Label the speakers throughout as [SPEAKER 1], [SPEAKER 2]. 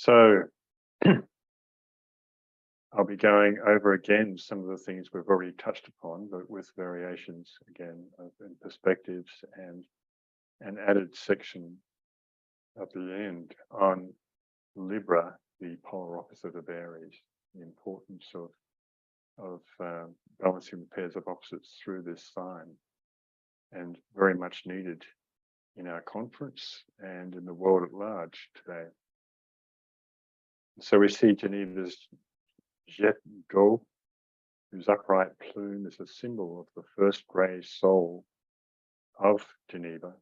[SPEAKER 1] So I'll be going over again some of the things we've already touched upon, but with variations again in perspectives and an added section at the end on Libra, the polar opposite of Aries, the importance of balancing the pairs of opposites through this sign, and very much needed in our conference and in the world at large today. So we see Geneva's jet d'eau, whose upright plume is a symbol of the first ray soul of Geneva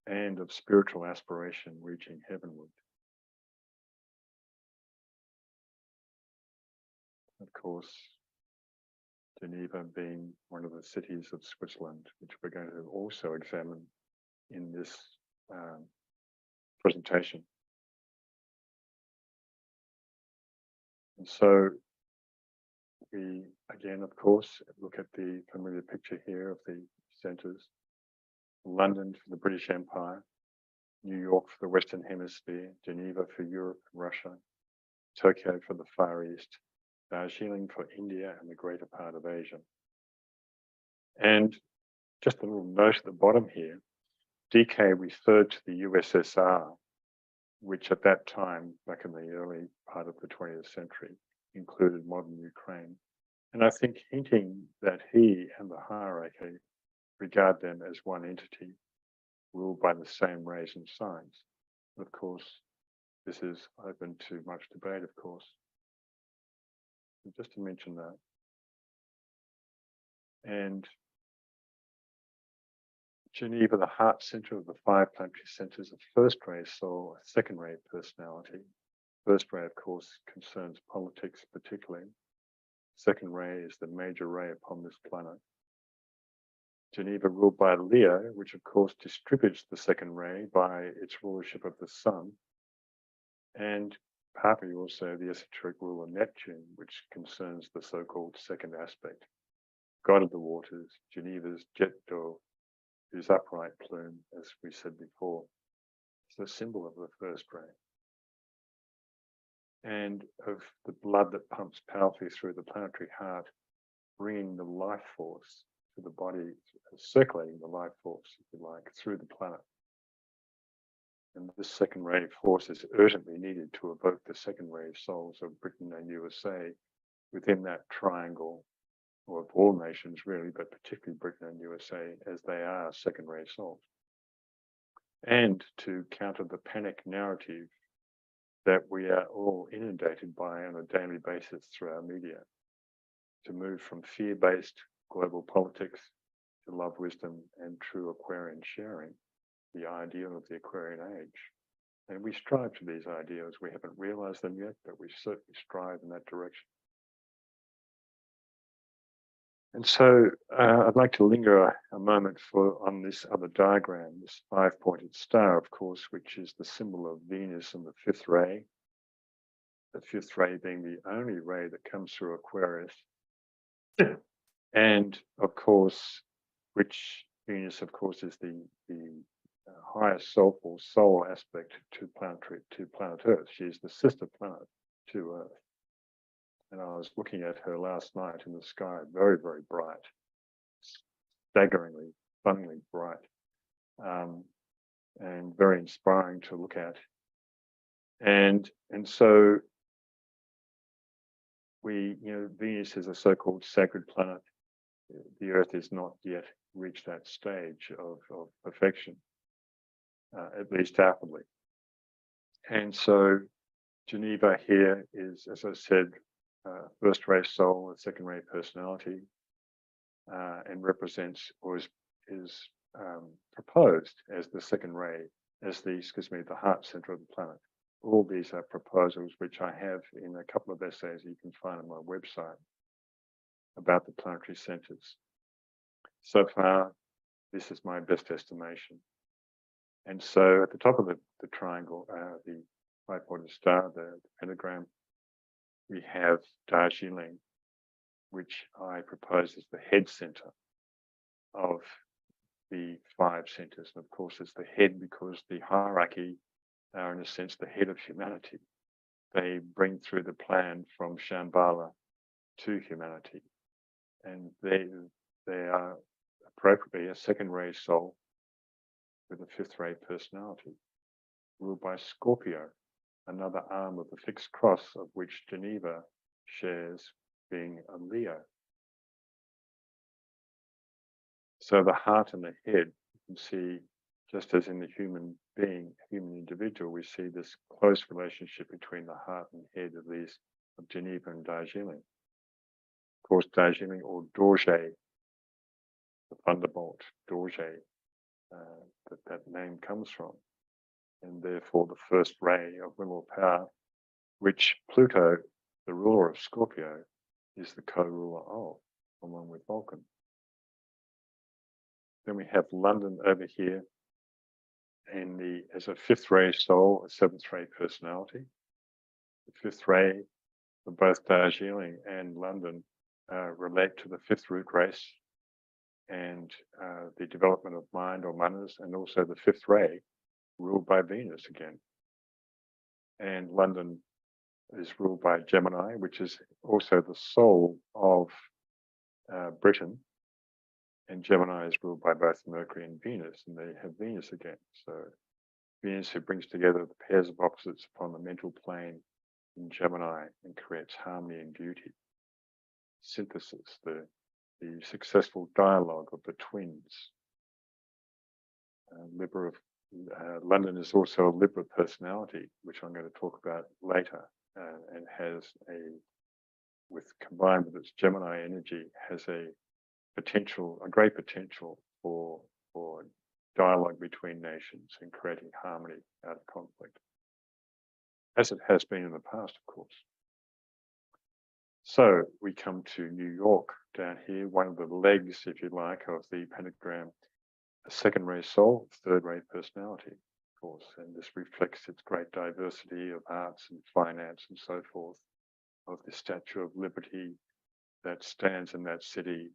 [SPEAKER 1] and of spiritual aspiration reaching heavenward. Of course, Geneva being one of the cities of Switzerland, which we're going to also examine in this presentation. And so we, again, of course, look at the familiar picture here of the centres. London for the British Empire, New York for the Western Hemisphere, Geneva for Europe and Russia, Tokyo for the Far East, Darjeeling for India and the greater part of Asia. And just a little note at the bottom here, DK referred to the USSR, which at that time, back in the early part of the 20th century, included modern Ukraine. And I think hinting that he and the hierarchy regard them as one entity, ruled by the same rays and signs. Of course, this is open to much debate, of course. But just to mention that. And Geneva, the heart center of the 5 planetary centers of first ray soul, second ray personality. First ray, of course, concerns politics particularly. Second ray is the major ray upon this planet. Geneva ruled by Leo, which of course distributes the second ray by its rulership of the sun. And partly also the esoteric ruler Neptune, which concerns the so-called second aspect. God of the waters, Geneva's jet d'eau, whose upright plume, as we said before, is the symbol of the first ray. And of the blood that pumps powerfully through the planetary heart, bringing the life force to the body, circulating the life force, if you like, through the planet. And this second ray force is urgently needed to evoke the second ray souls of Britain and USA within that triangle, or of all nations really, but particularly Britain and USA, as they are second ray souls. And to counter the panic narrative that we are all inundated by on a daily basis through our media, to move from fear-based global politics to love, wisdom, and true Aquarian sharing, the ideal of the Aquarian age. And we strive to these ideals. We haven't realized them yet, but we certainly strive in that direction. And so I'd like to linger a moment on this other diagram, this 5-pointed star, of course, which is the symbol of Venus and the 5th ray. The 5th ray being the only ray that comes through Aquarius. And of course, which Venus, of course, is the highest soulful soul aspect to planet Earth. She is the sister planet to Earth. And I was looking at her last night in the sky, very, very bright, staggeringly, stunningly bright, and very inspiring to look at. And so Venus is a so-called sacred planet. The Earth has not yet reached that stage of perfection, at least outwardly. And so Geneva here is, as I said, first ray soul, second ray personality, and represents or is proposed as the second ray, as the heart center of the planet. All these are proposals which I have in a couple of essays you can find on my website about the planetary centers. So far, this is my best estimation. And so at the top of the triangle, the 5-pointed star, the pentagram, we have Darjeeling, which I propose as the head center of the 5 centers. And of course, it's the head because the hierarchy are, in a sense, the head of humanity. They bring through the plan from Shambhala to humanity. And they are appropriately a second ray soul with a fifth ray personality, ruled by Scorpio, another arm of the fixed cross of which Geneva shares, being a Leo. So the heart and the head, you can see, just as in the human being, human individual, we see this close relationship between the heart and head of Geneva and Darjeeling. Of course, Darjeeling, or Dorje, the thunderbolt, Dorje, that name comes from, and therefore the first ray of will or power, which Pluto, the ruler of Scorpio, is the co-ruler of, along with Vulcan. Then we have London over here, and as a fifth ray soul, a seventh ray personality. The fifth ray for both Darjeeling and London relate to the fifth root race and the development of mind or manas, and also the fifth ray ruled by Venus again. And London is ruled by Gemini, which is also the soul of Britain. And Gemini is ruled by both Mercury and Venus, and they have Venus again. So Venus, who brings together the pairs of opposites upon the mental plane in Gemini and creates harmony and beauty. Synthesis, the successful dialogue of the twins. London is also a Libra personality, which I'm going to talk about later, and has combined with its Gemini energy, has a great potential for dialogue between nations and creating harmony out of conflict, as it has been in the past, of course. So we come to New York down here, one of the legs, if you like, of the pentagram, a second ray soul, third ray personality, of course, and this reflects its great diversity of arts and finance and so forth, of the Statue of Liberty that stands in that city,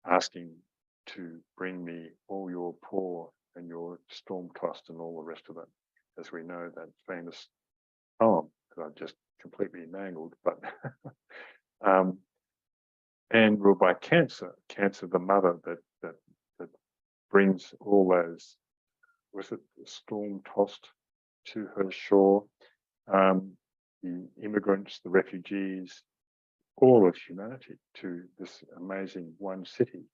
[SPEAKER 1] asking to bring me all your poor and your storm-tossed and all the rest of it, as we know that famous poem that I've just completely mangled, but and ruled by Cancer, the mother that brings all those, was it storm-tossed to her shore, the immigrants, the refugees, all of humanity to this amazing one city.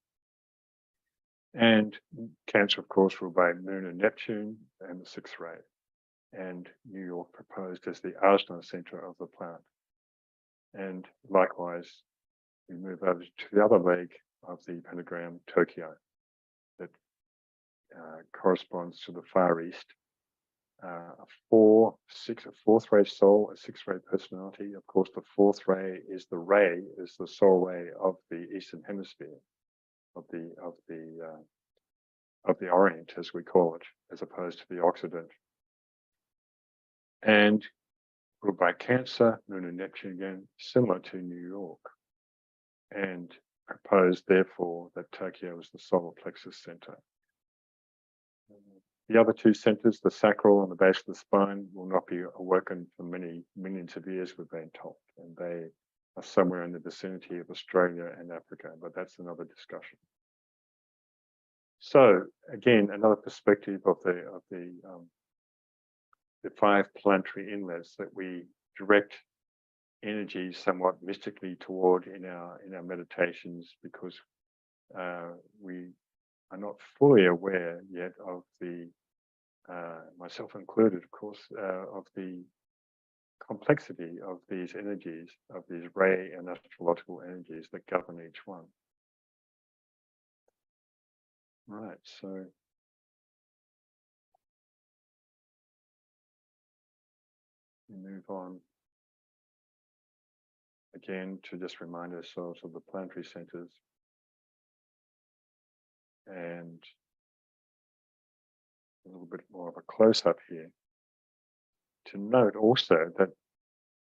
[SPEAKER 1] And Cancer, of course, ruled by Moon and Neptune and the sixth ray, and New York proposed as the Ajna center of the planet. And likewise, we move over to the other leg of the pentagram, Tokyo, that corresponds to the Far East. A fourth ray soul, a sixth ray personality. Of course, the fourth ray is the soul ray of the Eastern Hemisphere, of the Orient, as we call it, as opposed to the Occident. And ruled by Cancer, Moon and Neptune again, similar to New York, and proposed, therefore, that Tokyo is the solar plexus center. The other two centers, the sacral and the base of the spine, will not be awoken for many millions of years, we've been told, and they are somewhere in the vicinity of Australia and Africa, but that's another discussion. So again, another perspective of the five planetary inlets that we direct energy somewhat mystically toward in our meditations, because we are not fully aware yet of the, myself included, of course, of the complexity of these energies, of these ray and astrological energies that govern each one. Right, so we move on again to just remind ourselves of the planetary centers, and a little bit more of a close-up here. To note also that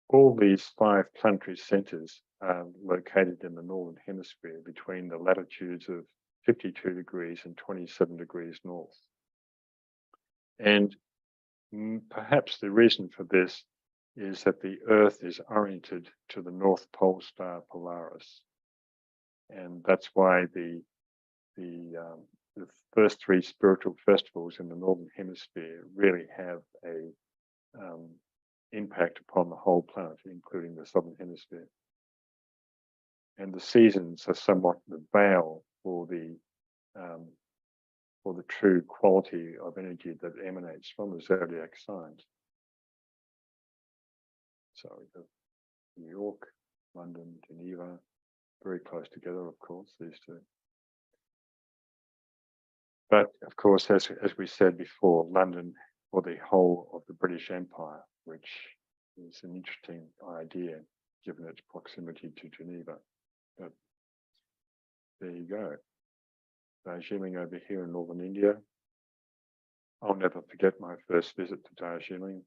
[SPEAKER 1] all these five planetary centers are located in the northern hemisphere between the latitudes of 52 degrees and 27 degrees north. And Perhaps the reason for this is that the Earth is oriented to the North Pole star Polaris, and that's why the first three spiritual festivals in the Northern Hemisphere really have a impact upon the whole planet, including the Southern Hemisphere. And the seasons are somewhat the veil for the true quality of energy that emanates from the zodiac signs. So we have New York, London, Geneva, very close together, of course, these two. But of course, as we said before, London for the whole of the British Empire, which is an interesting idea given its proximity to Geneva. But there you go. Darjeeling over here in northern India. I'll never forget my first visit to Darjeeling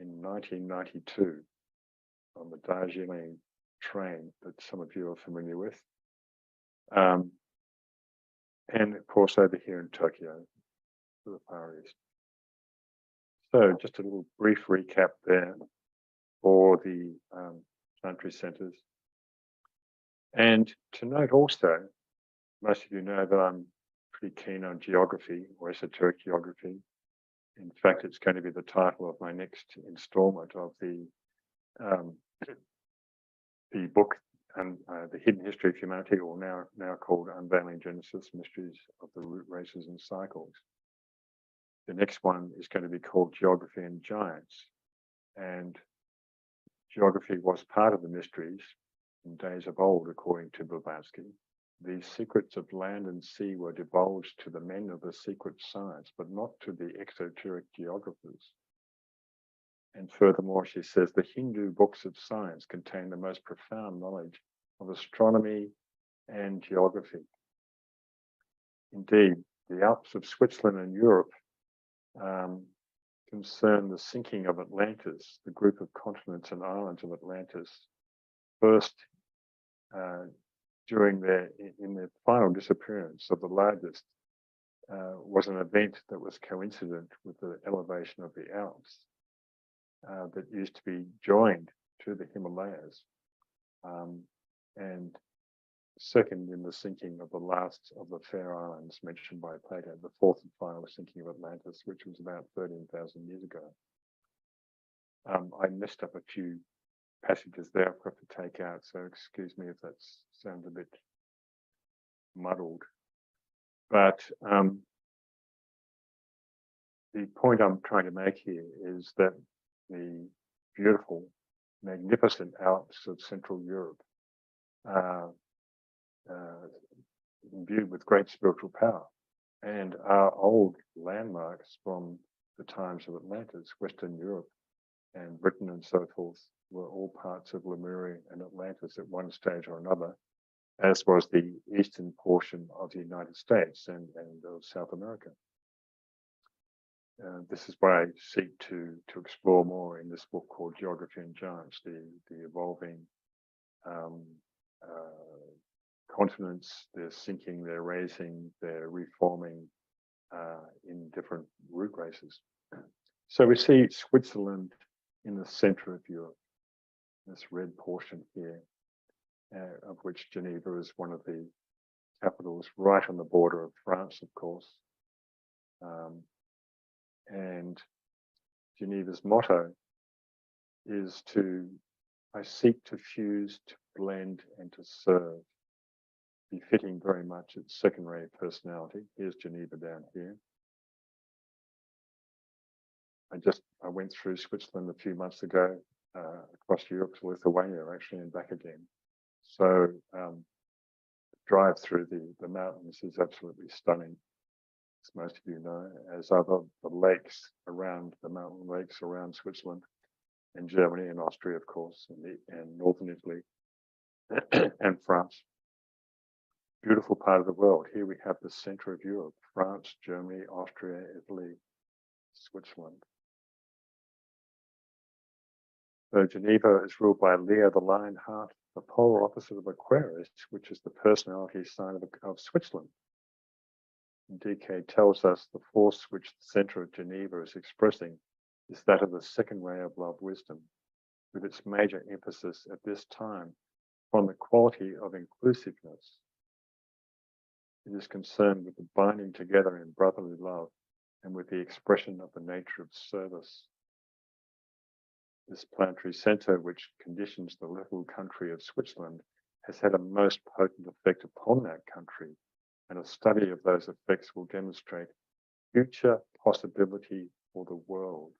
[SPEAKER 1] in 1992 on the Darjeeling train that some of you are familiar with. And of course over here in Tokyo, to the Far East. So just a little brief recap there for the planetary centers. And to note also, most of you know that I'm pretty keen on geography or esoteric geography. In fact, it's going to be the title of my next installment of the book and The Hidden History of Humanity, or now called Unveiling Genesis, Mysteries of the Root Races and Cycles. The next one is going to be called Geography and Giants. And geography was part of the mysteries in days of old, according to Blavatsky. The secrets of land and sea were divulged to the men of the secret science, but not to the exoteric geographers. And furthermore, she says the Hindu books of science contain the most profound knowledge of astronomy and geography. Indeed, the Alps of Switzerland and Europe concern the sinking of Atlantis, the group of continents and islands of Atlantis, first during in their final disappearance of the largest, was an event that was coincident with the elevation of the Alps that used to be joined to the Himalayas, and second in the sinking of the last of the Fair Islands mentioned by Plato, the fourth and final sinking of Atlantis, which was about 13,000 years ago. I messed up a few passages there I've got to take out, so excuse me if that sounds a bit muddled. But the point I'm trying to make here is that the beautiful, magnificent Alps of Central Europe are imbued with great spiritual power and are old landmarks from the times of Atlantis. Western Europe and Britain and so forth were all parts of Lemuria and Atlantis at one stage or another, as was the eastern portion of the United States and of South America. This is what I seek to explore more in this book called Geography and Giants, the evolving continents, they're sinking, they're raising, they're reforming in different root races. So we see Switzerland in the center of Europe, this red portion here, of which Geneva is one of the capitals, right on the border of France, of course. And Geneva's motto is I seek to fuse, to blend, and to serve, befitting very much its second-rate personality. Here's Geneva down here. I went through Switzerland a few months ago, across Europe to Lithuania, actually, and back again. So drive through the mountains is absolutely stunning, as most of you know, as are the lakes around, the mountain lakes around Switzerland and Germany and Austria, of course, and northern Italy and France. Beautiful part of the world. Here we have the center of Europe: France, Germany, Austria, Italy, Switzerland. So Geneva is ruled by Leo the Lionheart, the polar opposite of Aquarius, which is the personality sign of Switzerland. And DK tells us the force which the center of Geneva is expressing is that of the second ray of love wisdom, with its major emphasis at this time on the quality of inclusiveness. It is concerned with the binding together in brotherly love and with the expression of the nature of service. This planetary centre, which conditions the little country of Switzerland, has had a most potent effect upon that country, and a study of those effects will demonstrate future possibility for the world.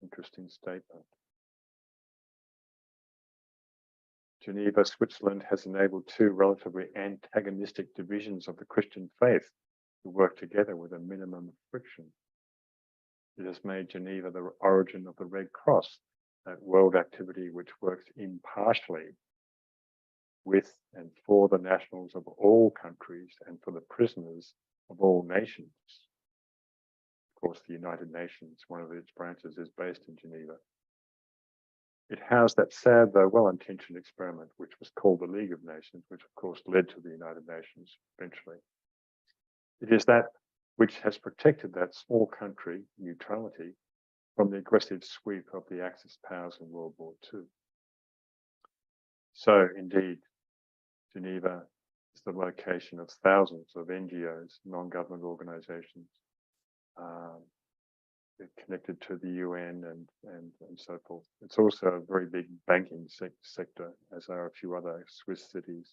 [SPEAKER 1] Interesting statement. Geneva, Switzerland has enabled two relatively antagonistic divisions of the Christian faith to work together with a minimum of friction. It has made Geneva the origin of the Red Cross, that world activity which works impartially with and for the nationals of all countries and for the prisoners of all nations. Of course, the United Nations, one of its branches, is based in Geneva. It housed that sad though well-intentioned experiment, which was called the League of Nations, which of course led to the United Nations eventually. It is that which has protected that small country, neutrality, from the aggressive sweep of the Axis powers in World War II. So indeed, Geneva is the location of thousands of NGOs, non-government organizations, connected to the UN and so forth. It's also a very big banking sector, as are a few other Swiss cities.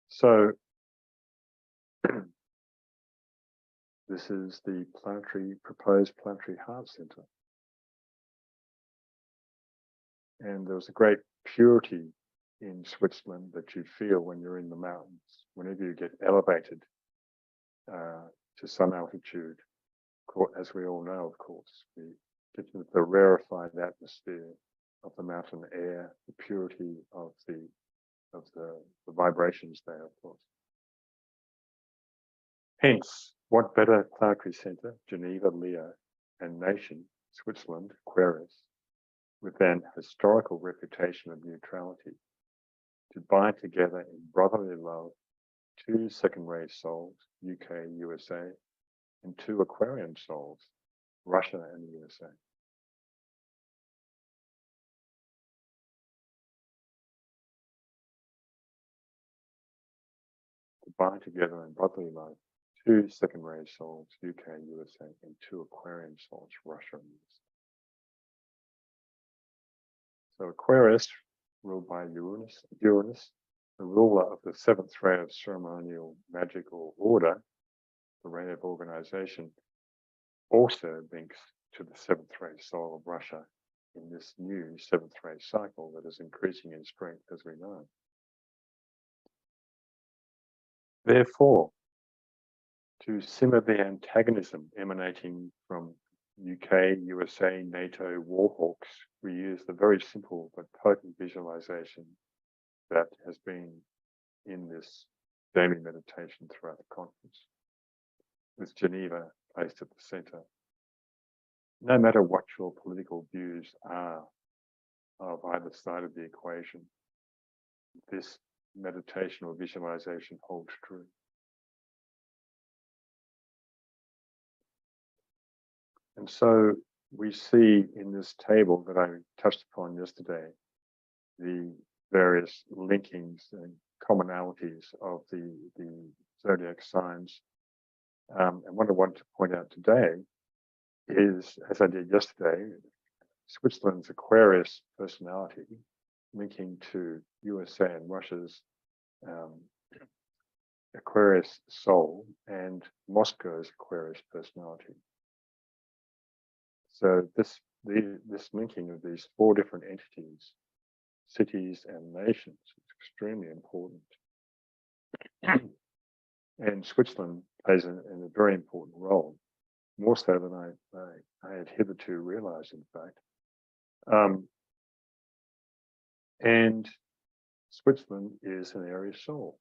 [SPEAKER 1] So this is the proposed planetary heart center. And there's a great purity in Switzerland that you feel when you're in the mountains, whenever you get elevated to some altitude. As we all know, of course, we get into the rarefied atmosphere of the mountain air, the purity of the vibrations there, of course. Hence, what better planetary center, Geneva, Leo, and nation, Switzerland, Aquarius, with an historical reputation of neutrality, to bind together in brotherly love two second-rate souls, UK, USA, and two Aquarian souls, Russia and the USA. To bind together in brotherly love two second-rate souls, UK, USA, and two Aquarian souls, Russia and the USA. So Aquarius, ruled by Uranus, the ruler of the seventh ray of ceremonial magical order, the ray of organization, also links to the seventh ray soul of Russia in this new seventh ray cycle that is increasing in strength, as we know. Therefore, to simmer the antagonism emanating from UK, USA, NATO war hawks, we use the very simple but potent visualization that has been in this daily meditation throughout the conference, with Geneva placed at the center. No matter what your political views are of either side of the equation, this meditation or visualization holds true. And so we see in this table that I touched upon yesterday, the various linkings and commonalities of the zodiac signs. And what I want to point out today is, as I did yesterday, Switzerland's Aquarius personality linking to USA and Russia's Aquarius soul and Moscow's Aquarius personality. So this linking of these four different entities, cities and nations, is extremely important. And Switzerland plays in a very important role, more so than I had hitherto realized, in fact. And Switzerland is an Aries soul.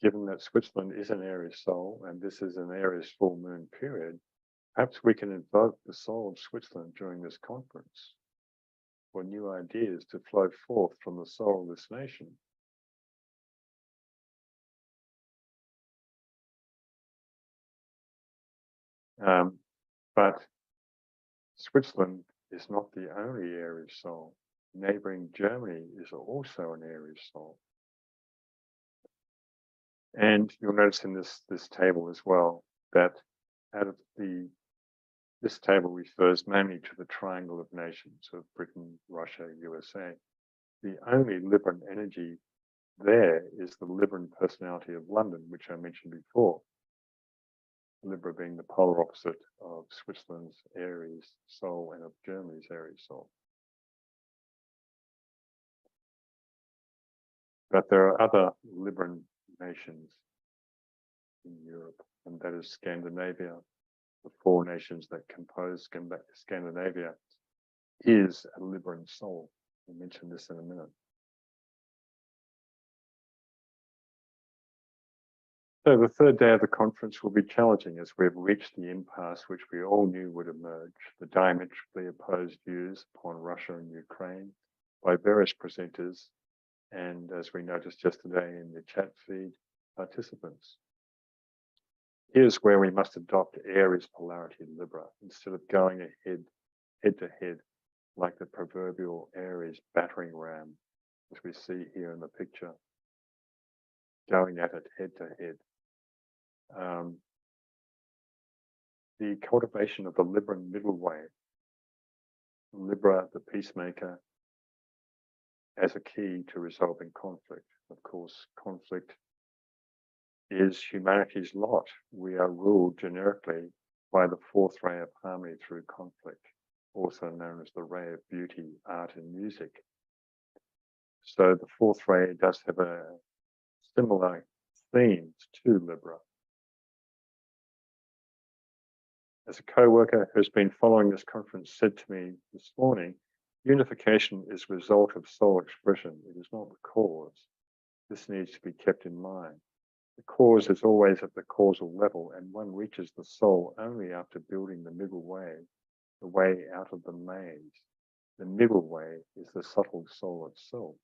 [SPEAKER 1] Given that Switzerland is an Aries soul, and this is an Aries full moon period, perhaps we can invoke the soul of Switzerland during this conference for new ideas to flow forth from the soul of this nation. But Switzerland is not the only Aries soul. Neighboring Germany is also an Aries soul. And you'll notice in this table as well that out of this table refers mainly to the triangle of nations of Britain, Russia, USA. The only Libran energy there is the Libran personality of London, which I mentioned before. Libra being the polar opposite of Switzerland's Aries soul and of Germany's Aries soul. But there are other Libran nations in Europe, and that is Scandinavia. The four nations that compose Scandinavia is a Libran soul. We'll mention this in a minute. So the third day of the conference will be challenging as we've reached the impasse which we all knew would emerge, the diametrically opposed views upon Russia and Ukraine by various presenters, and as we noticed yesterday in the chat feed, participants. Here's where we must adopt Aries polarity Libra instead of going head to head like the proverbial Aries battering ram, as we see here in the picture, going at it head to head. The cultivation of the Libran middle way, Libra the peacemaker, as a key to resolving conflict. Of course, conflict is humanity's lot. We are ruled generically by the fourth ray of harmony through conflict, also known as the ray of beauty, art, and music. So the fourth ray does have a similar themes to Libra. As a co-worker who's been following this conference said to me this morning, unification is a result of soul expression. It is not the cause. This needs to be kept in mind. The cause is always at the causal level, and one reaches the soul only after building the middle way, the way out of the maze. The middle way is the subtle soul itself,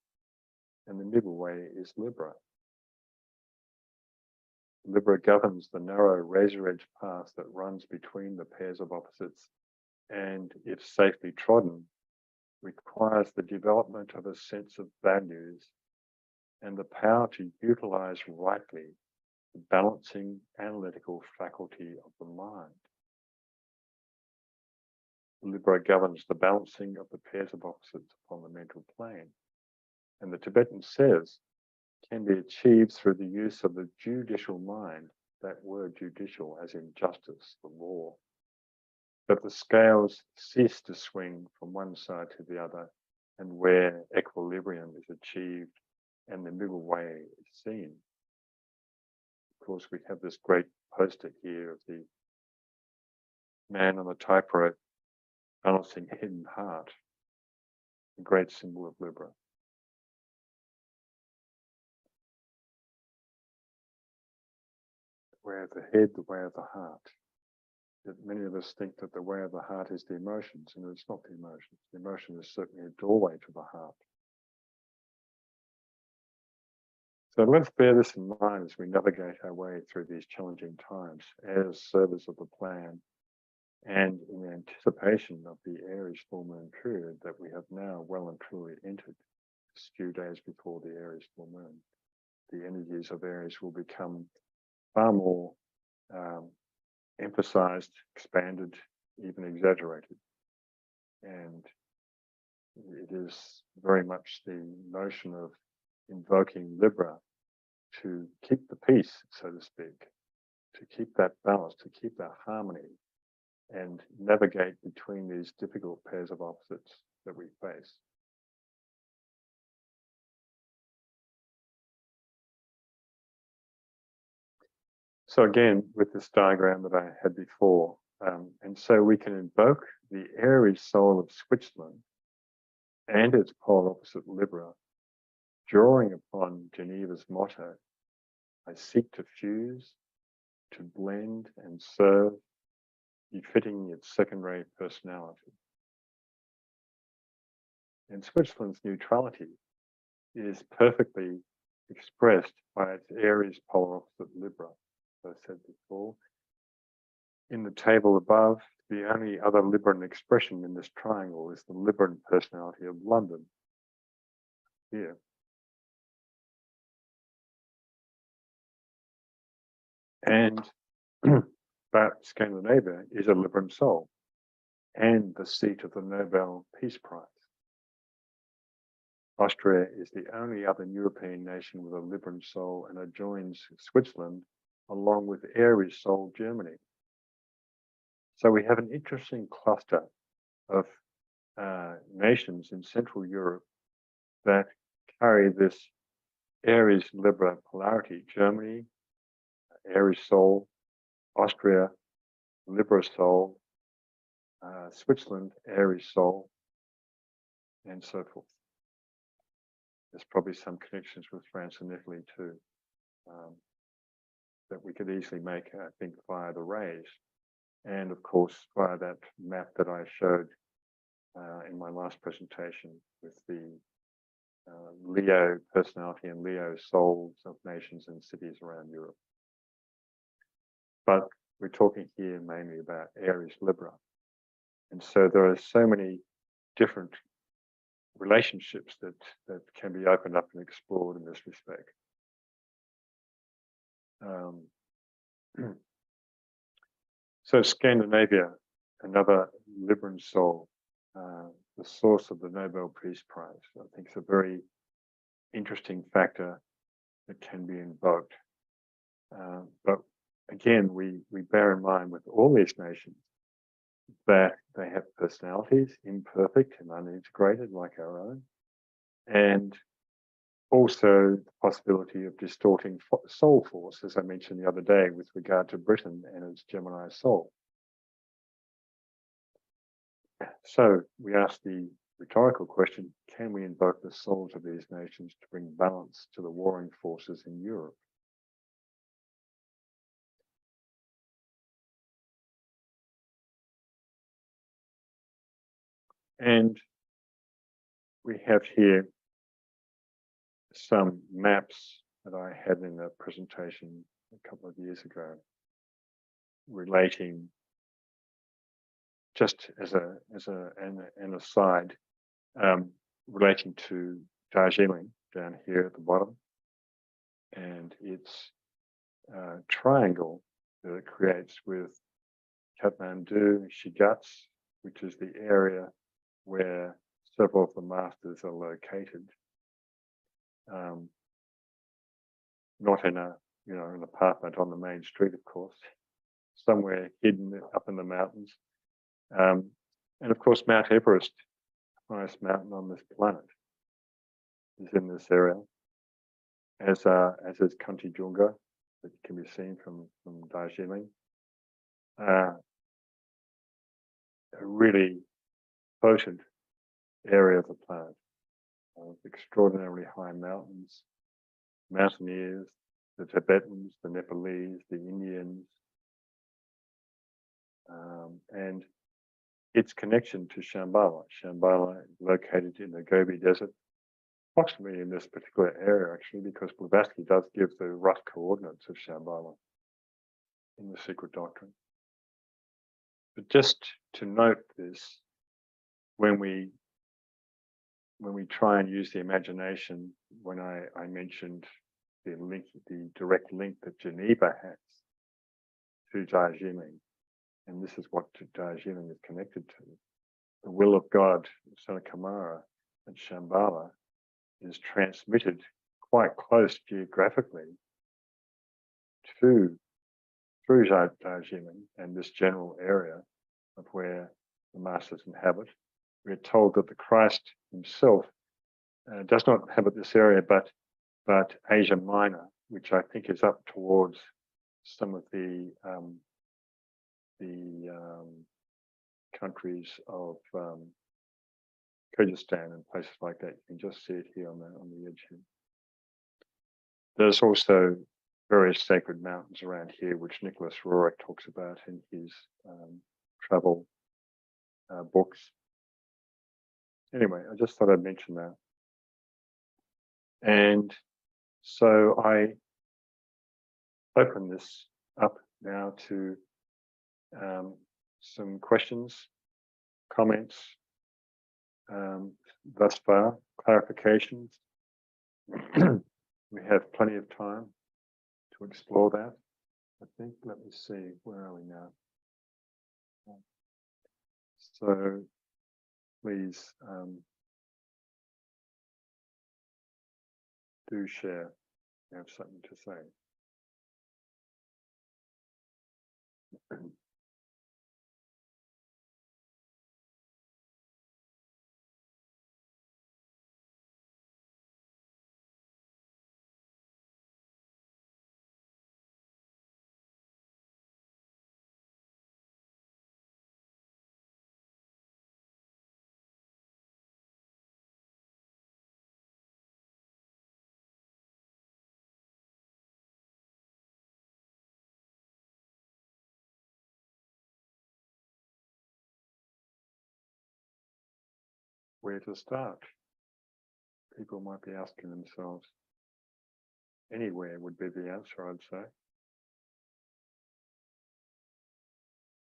[SPEAKER 1] and the middle way is Libra. Libra governs the narrow razor-edge path that runs between the pairs of opposites, and if safely trodden, requires the development of a sense of values and the power to utilize rightly the balancing analytical faculty of the mind. Libra governs the balancing of the pairs of opposites upon the mental plane, and the Tibetan says can be achieved through the use of the judicial mind, that word judicial as in justice, the law. But the scales cease to swing from one side to the other, and where equilibrium is achieved and the middle way is seen. Of course, we have this great poster here of the man on the tightrope balancing head and heart, a great symbol of Libra. The way of the head, the way of the heart. Yet many of us think that the way of the heart is the emotions, and it's not the emotions. The emotion is certainly a doorway to the heart. So let's bear this in mind as we navigate our way through these challenging times as servers of the plan and in anticipation of the Aries full moon period that we have now well and truly entered, just a few days before the Aries full moon. The energies of Aries will become far more emphasized, expanded, even exaggerated. And it is very much the notion of invoking Libra to keep the peace, so to speak, to keep that balance, to keep that harmony, and navigate between these difficult pairs of opposites that we face. So again, with this diagram that I had before, and so we can invoke the Aries soul of Switzerland and its polar opposite Libra, drawing upon Geneva's motto, I seek to fuse, to blend and serve, befitting its second-rate personality. And Switzerland's neutrality is perfectly expressed by its Aries polar opposite Libra, as I said before. In the table above, the only other Libran expression in this triangle is the Libran personality of London here. And but Scandinavia is a Libran soul and the seat of the Nobel Peace Prize. Austria is the only other European nation with a Libran soul and adjoins Switzerland along with Aries soul Germany. So we have an interesting cluster of nations in Central Europe that carry this Aries Libra polarity. Germany, Aries soul, Austria, Libra soul, Switzerland, Aries soul, and so forth. There's probably some connections with France and Italy too, that we could easily make, I think, via the rays. And of course, via that map that I showed in my last presentation with the Leo personality and Leo souls of nations and cities around Europe. But we're talking here mainly about Aries Libra. And so there are so many different relationships that can be opened up and explored in this respect. So Scandinavia, another Libran soul, the source of the Nobel Peace Prize, I think is a very interesting factor that can be invoked. But again, we bear in mind with all these nations that they have personalities, imperfect and unintegrated like our own, and also the possibility of distorting soul force, as I mentioned the other day with regard to Britain and its Gemini soul. So we ask the rhetorical question, can we invoke the souls of these nations to bring balance to the warring forces in Europe? And we have here some maps that I had in a presentation a couple of years ago relating, just as an aside, relating to Darjeeling down here at the bottom, and its triangle that it creates with Kathmandu, Shigats, which is the area where several of the masters are located. Not in an apartment on the main street, of course, somewhere hidden up in the mountains. And of course, Mount Everest, highest mountain on this planet, is in this area, as is Kanchenjunga, that can be seen from Darjeeling. A really potent area of the planet, extraordinarily high mountains, mountaineers, the Tibetans, the Nepalese, the Indians, and its connection to Shambhala. Shambhala located in the Gobi Desert, approximately in this particular area actually, because Blavatsky does give the rough coordinates of Shambhala in the Secret Doctrine. But just to note this, when we try and use the imagination, when I mentioned the direct link that Geneva has to Darjeeling, and this is what Darjeeling is connected to. The will of God, Sanakamara, and Shambhala is transmitted quite close geographically through Darjeeling and this general area of where the masters inhabit. We're told that the Christ himself does not inhabit this area, but Asia Minor, which I think is up towards some of the countries of Kyrgyzstan and places like that. You can just see it here on the edge here. There's also various sacred mountains around here, which Nicholas Roerich talks about in his travel books. Anyway, I just thought I'd mention that. And so I open this up now to some questions, comments thus far, clarifications? We have plenty of time to explore that. I think, let me see, where are we now? So please do share. You have something to say. Where to start? People might be asking themselves. Anywhere would be the answer, I'd say.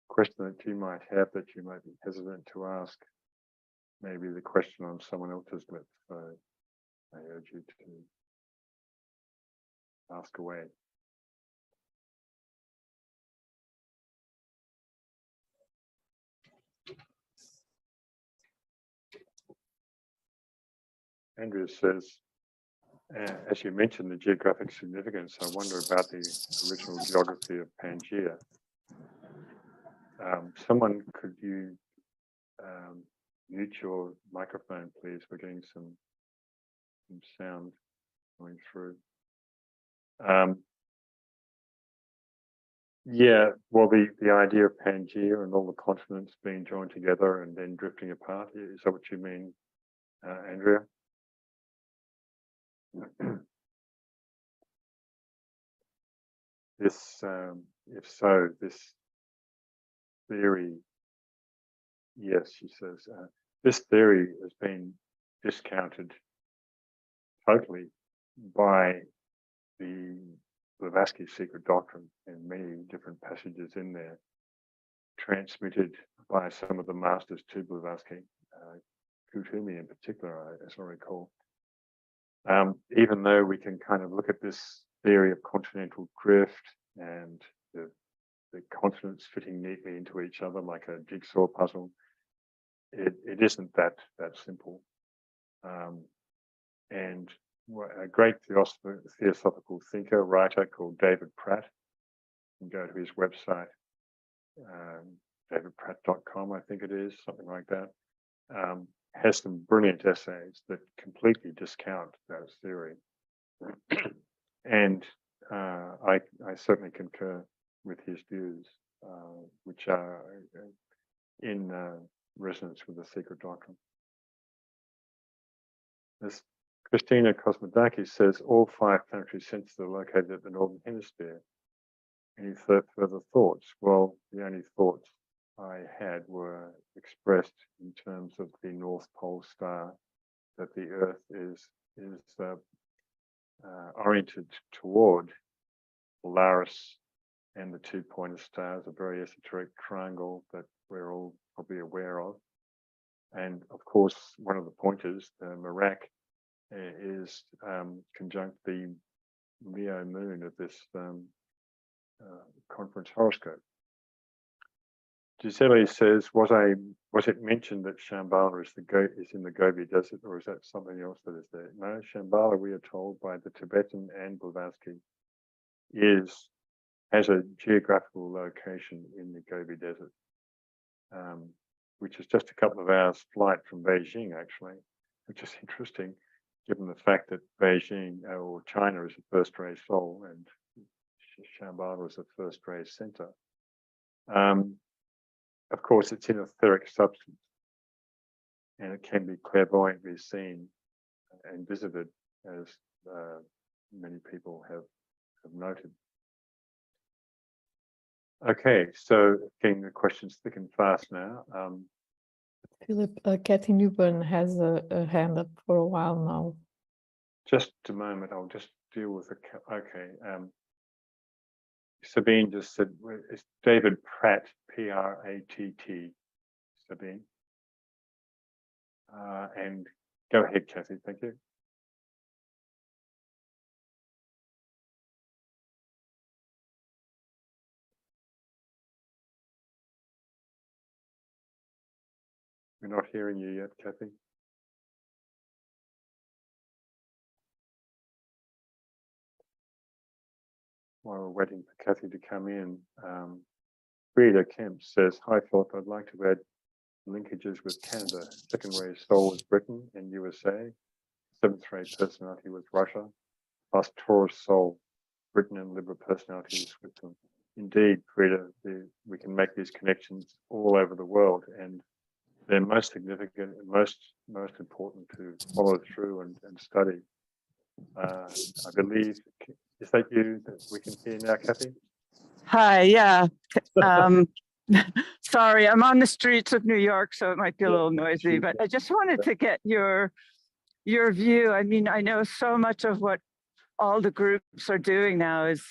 [SPEAKER 1] Question that you might have that you might be hesitant to ask, maybe the question on someone else's lips. So I urge you to ask away. Andrew says, as you mentioned, the geographic significance, I wonder about the original geography of Pangaea. Someone, could you mute your microphone, please? We're getting some sound going through. Yeah, well, the idea of Pangaea and all the continents being joined together and then drifting apart, is that what you mean, Andrea? This, if so, this theory, yes, she says, this theory has been discounted totally by the Blavatsky secret doctrine and many different passages in there, transmitted by some of the masters to Blavatsky, Kutumi in particular, as I recall. Even though we can kind of look at this theory of continental drift and the continents fitting neatly into each other like a jigsaw puzzle, it isn't that simple. And a great theosophical thinker, writer called David Pratt, you can go to his website, davidpratt.com, I think it is, something like that, has some brilliant essays that completely discount that theory. And I certainly concur with his views, which are in resonance with the secret doctrine. This Christina Kosmodakis says all 5 planetary centers are located at the Northern Hemisphere. Any further thoughts? Well, the only thoughts I had were expressed in terms of the North Pole star, that the Earth is oriented toward Polaris and the 2 pointer stars, a very esoteric triangle that we're all probably aware of. And of course, one of the pointers, the Merak, is conjunct the Leo moon of this conference horoscope. Gisele says, was it mentioned that Shambhala is in the Gobi Desert, or is that something else that is there? No, Shambhala, we are told by the Tibetan and Blavatsky, has a geographical location in the Gobi Desert, which is just a couple of hours flight from Beijing, actually, which is interesting, given the fact that Beijing or China is the first ray soul and Shambhala is the first ray center. Of course, it's an etheric substance, and it can be clairvoyantly seen and visited, as many people have noted. Okay, so getting the questions thick and fast now.
[SPEAKER 2] Philip, Kathy Newburn has a hand up for a while now.
[SPEAKER 1] Just a moment, I'll just deal with the. Okay. Sabine just said, it's David Pratt, P-R-A-T-T, Sabine. And go ahead, Kathy, thank you. We're not hearing you yet, Kathy. While we're waiting for Kathy to come in, Frida Kemp says, hi Philip, I'd like to add linkages with Canada. Second ray soul was Britain and USA. Seventh ray personality was Russia. Plus Taurus soul, Britain and Libra personality was Switzerland. Indeed, Frida, we can make these connections all over the world, and they're most significant and most important to follow through and study. I believe, is that you that we can hear now, Kathy?
[SPEAKER 3] Hi, yeah. Sorry, I'm on the streets of New York, so it might be a little noisy, but I just wanted to get your view. I mean, I know so much of what all the groups are doing now is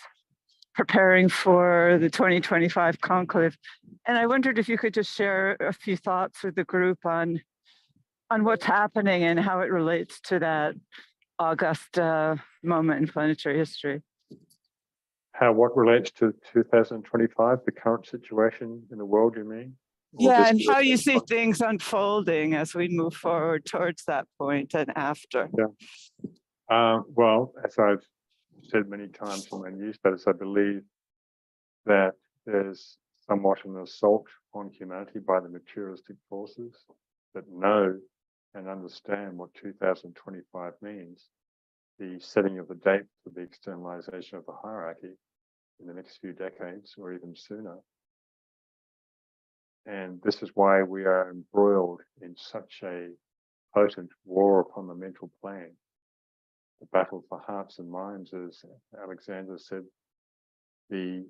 [SPEAKER 3] preparing for the 2025 conclave. And I wondered if you could just share a few thoughts with the group on what's happening and how it relates to that august moment in planetary history.
[SPEAKER 1] What relates to 2025, the current situation in the world, you mean?
[SPEAKER 3] Yeah, and how you see things unfolding as we move forward towards that point and after.
[SPEAKER 1] Yeah. Well, as I've said many times in my newsletters, I believe that there's somewhat an assault on humanity by the materialistic forces that know and understand what 2025 means. The setting of the date for the externalization of the hierarchy in the next few decades or even sooner. And this is why we are embroiled in such a potent war upon the mental plane. The battle for hearts and minds, as Alexander said, the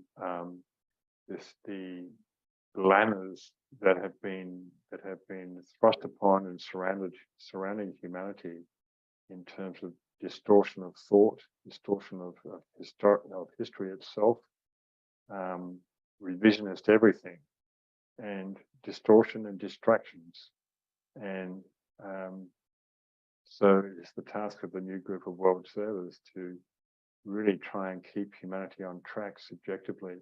[SPEAKER 1] glamours that have been thrust upon and surrounding humanity in terms of distortion of thought, distortion of history itself, revisionist everything, and distortion and distractions. And so it's the task of the new group of world observers to really try and keep humanity on track subjectively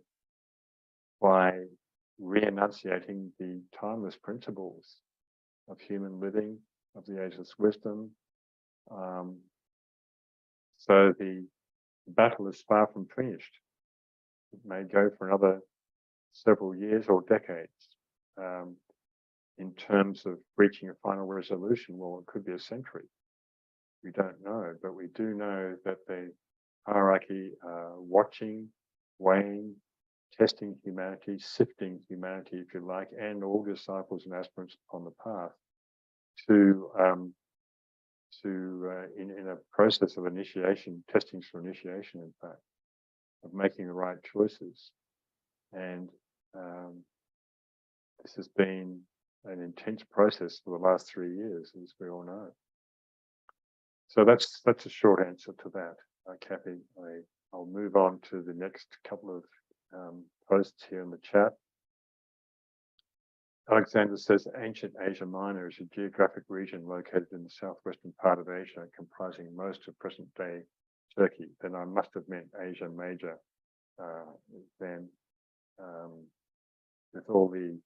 [SPEAKER 1] by re-enunciating the timeless principles of human living, of the ageless wisdom. So the battle is far from finished. It may go for another several years or decades. In terms of reaching a final resolution, well, it could be a century. We don't know, but we do know that the hierarchy watching, weighing, testing humanity, sifting humanity, if you like, and all disciples and aspirants on the path in a process of initiation, testing for initiation, in fact, of making the right choices. And this has been an intense process for the last 3 years, as we all know. So that's a short answer to that, Kathy. I'll move on to the next couple of posts here in the chat. Alexander says ancient Asia Minor is a geographic region located in the southwestern part of Asia, comprising most of present-day Turkey. Then I must have meant Asia Major. Then with all the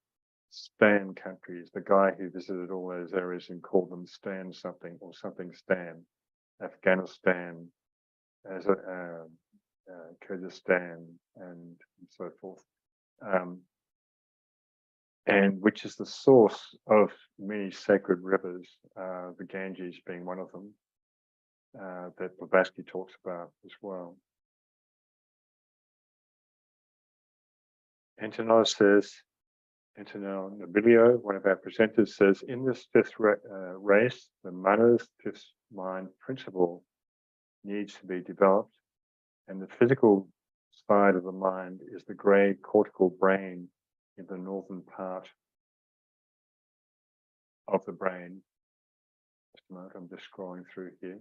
[SPEAKER 1] Stan countries, the guy who visited all those areas and called them Stan something or something Stan, Afghanistan, as Kyrgyzstan, and so forth, and which is the source of many sacred rivers, the Ganges being one of them, that Blavatsky talks about as well. Antonov says, Antonio Nobilio, one of our presenters, says, in this fifth race, the Mana's fifth mind principle needs to be developed, and the physical side of the mind is the grey cortical brain in the northern part of the brain. Just a moment, I'm just scrolling through here.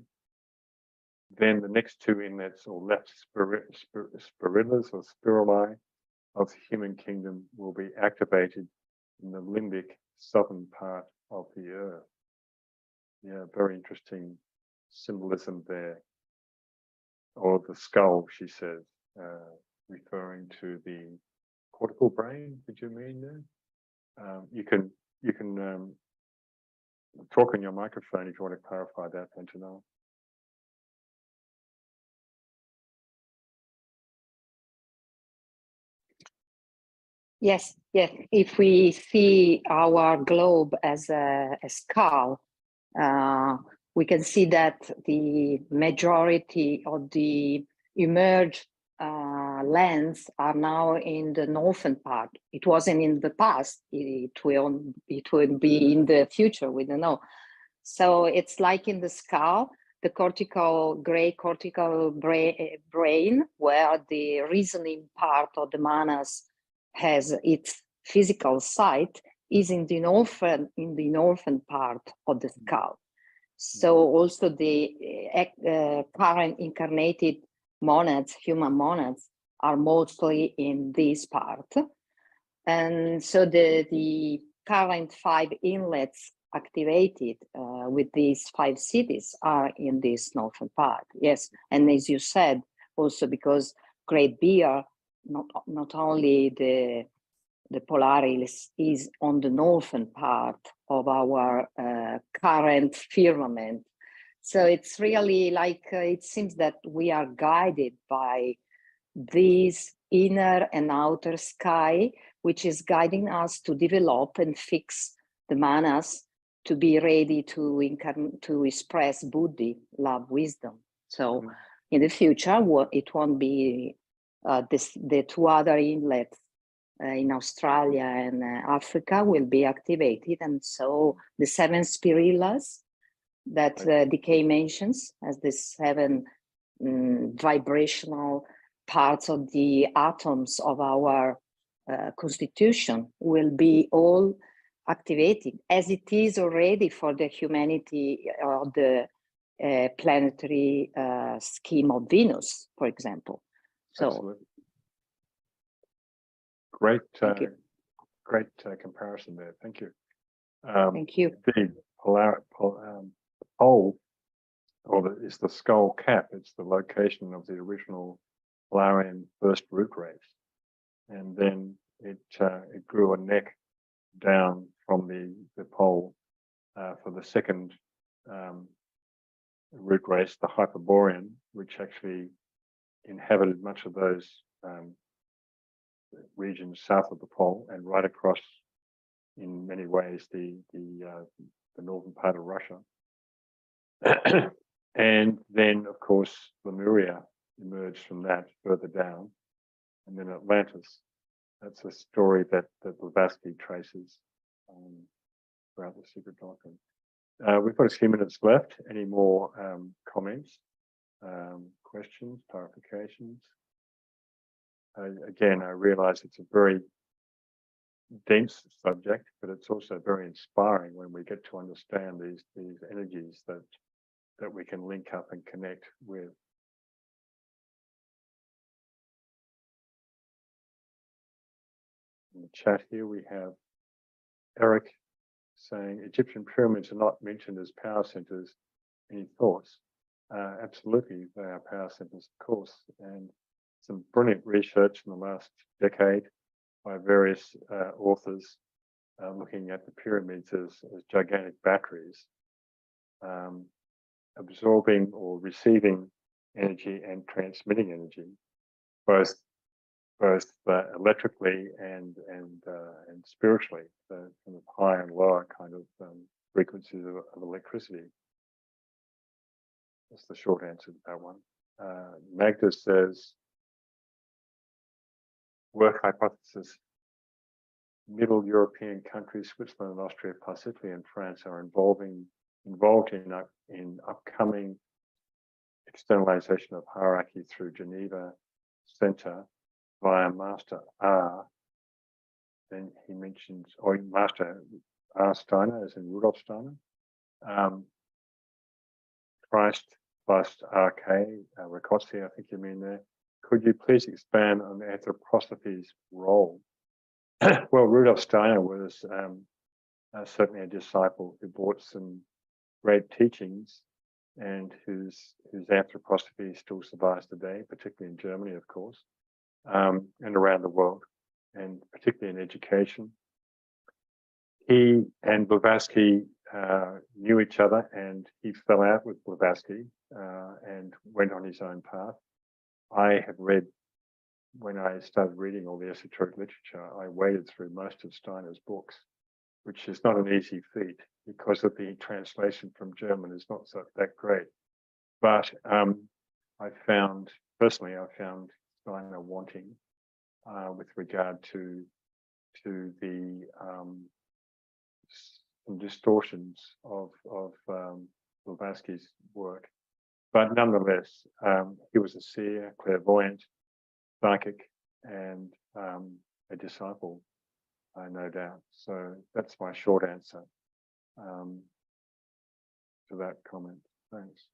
[SPEAKER 1] Then the next two inlets or left spirillas or spirali of the human kingdom will be activated in the limbic southern part of the earth. Yeah, very interesting symbolism there. Or the skull, she says, referring to the cortical brain. Did you mean there? You can talk on your microphone if you want to clarify that, Antonella.
[SPEAKER 4] Yes, yes. If we see our globe as a skull, we can see that the majority of the emerged lands are now in the northern part. It wasn't in the past. It will be in the future. We don't know. So it's like in the skull, the gray cortical brain, where the reasoning part of the manas has its physical site, is in the northern part of the skull. So also the current incarnated monads, human monads, are mostly in this part. And so the current 5 inlets activated with these 5 cities are in this northern part. Yes, and as you said, also because Great Bear, not only the Polaris is on the northern part of our current firmament. So it's really like, it seems that we are guided by this inner and outer sky, which is guiding us to develop and fix the manas to be ready to express buddhi, love, wisdom. So in the future, it won't be the 2 other inlets in Australia and Africa will be activated. And so the 7 spirillas that DK mentions as the 7 vibrational parts of the atoms of our constitution will be all activated, as it is already for the humanity of the planetary scheme of Venus, for example. So.
[SPEAKER 1] Absolutely. Great, great comparison there. Thank you.
[SPEAKER 4] Thank you.
[SPEAKER 1] The pole, is the skull cap. It's the location of the original Polarian first root race, and then it grew a neck down from the pole for the second root race, the Hyperborean, which actually inhabited much of those regions south of the pole and right across, in many ways, the northern part of Russia. And then, of course, Lemuria emerged from that further down, and then Atlantis. That's a story that Blavatsky traces throughout the Secret Doctrine. We've got a few minutes left. Any more comments, questions, clarifications? Again, I realize it's a very dense subject, but it's also very inspiring when we get to understand these energies that we can link up and connect with. In the chat here, we have Eric saying Egyptian pyramids are not mentioned as power centers. Any thoughts? Absolutely, they are power centers, of course, and some brilliant research in the last decade by various authors looking at the pyramids as gigantic batteries, absorbing or receiving energy and transmitting energy, both electrically and spiritually, the kind of high and lower kind of frequencies of electricity. That's the short answer to that one. Magda says, work hypothesis: Middle European countries, Switzerland and Austria, plus Italy and France, are involved in upcoming externalization of hierarchy through Geneva Center via Master R. Then he mentions, or Master R. Steiner, as in Rudolf Steiner, Christ plus RK, Rakotsi, I think you mean there. Could you please expand on anthroposophy's role? Well, Rudolf Steiner was certainly a disciple who brought some great teachings, and whose anthroposophy still survives today, particularly in Germany, of course, and around the world, and particularly in education. He and Blavatsky knew each other, and he fell out with Blavatsky and went on his own path. I have read, when I started reading all the esoteric literature, I waded through most of Steiner's books, which is not an easy feat because of the translation from German is not that great. But I found Steiner wanting with regard to the some distortions of Blavatsky's work. But nonetheless, he was a seer, clairvoyant, psychic, and a disciple, no doubt. So that's my short answer to that comment. Thanks.